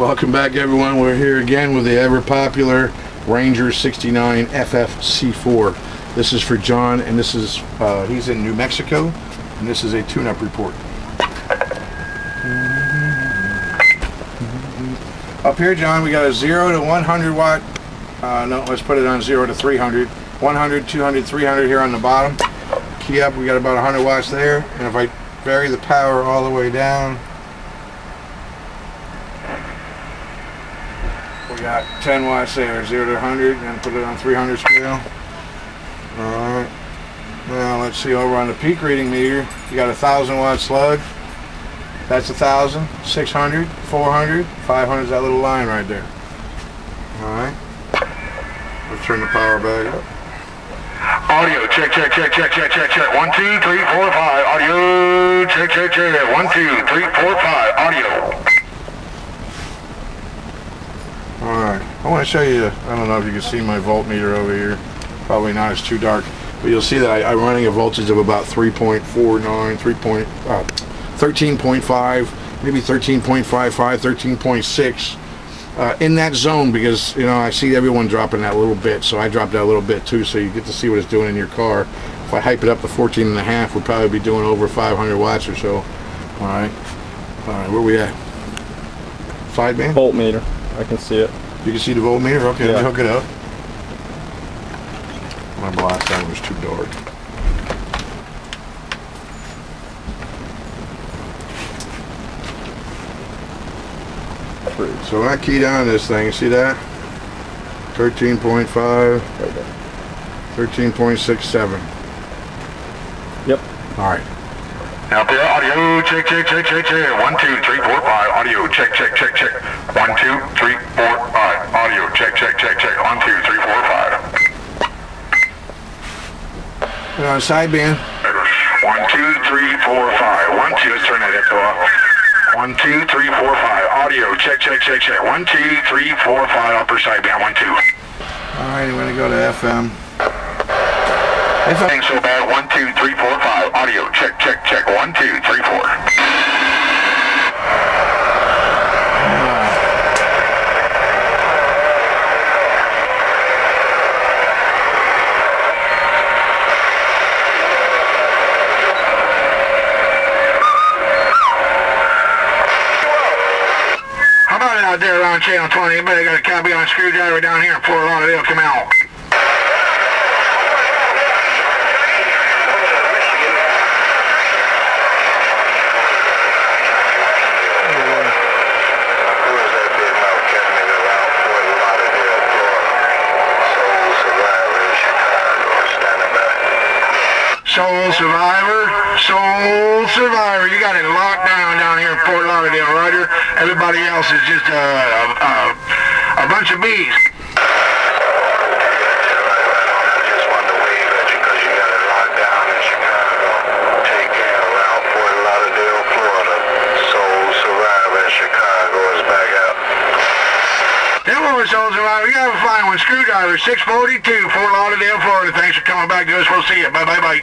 Welcome back, everyone. We're here again with the ever popular Ranger 69 FFC4. This is for John, and this is he's in New Mexico, and this is a tune-up report. Up here, John, we got a 0 to 100 watt. No, let's put it on 0 to 300. 100, 200, 300 here on the bottom. Key up, we got about 100 watts there, and if I vary the power all the way down, we got 10 watts there, 0 to 100, and put it on 300 scale. Alright, now let's see, over on the peak reading meter, you got a 1000 watt slug. That's 1000, 600, 400, 500 is that little line right there. Alright, let's turn the power back up. Audio, check, check, check, check, check, check, check. 1, 2, 3, 4, 5. Audio, check, check, check. 1, 2, 3, 4, 5. Audio. Alright, I want to show you, I don't know if you can see my voltmeter over here. Probably not, it's too dark. But you'll see that I'm running a voltage of about 3.49, 13.5, maybe 13.55, 13.6. In that zone, because you know I see everyone dropping that little bit, so I dropped that a little bit too, so you get to see what it's doing in your car. If I hype it up to 14.5, we'll probably be doing over 500 watts or so. Alright, where we at? Sideband? Voltmeter, I can see it. You can see the voltmeter? Okay, yeah. Let me hook it up. My blast that was too dark. So when I key down this thing, you see that? 13.5, 13.67. Yep. Alright. Out there, audio, check, check, check, check, check. 1, 2, 3, 4, 5. Audio, check, check, check, check. 1, 2, 3, 4, 5. Audio, check, check, check, check. 1, 2, 3, 4, 5. On sideband. 1, 2, 3, 4, 5. 1, 2, let's turn that echo off. 1, 2, 3, 4, 5. Audio, check, check, check, check. 1, 2, 3, 4, 5. Upper sideband. 1, 2. Alright, I'm going to go to FM. FM. So bad. 1, 2, 3, 4, 5. Audio, check, check, check. 1, 2, 3, 4. Out there around channel 20, anybody got a copy on a screwdriver down here in Fort Lauderdale? Come out. Soul Survivor, Soul Survivor, you got it locked down here in Fort Lauderdale, Roger. Everybody else is just a bunch of bees. Soul Survivor, you gotta find one. Screwdriver 642, Fort Lauderdale, Florida. Thanks for coming back to us. We'll see you. Bye.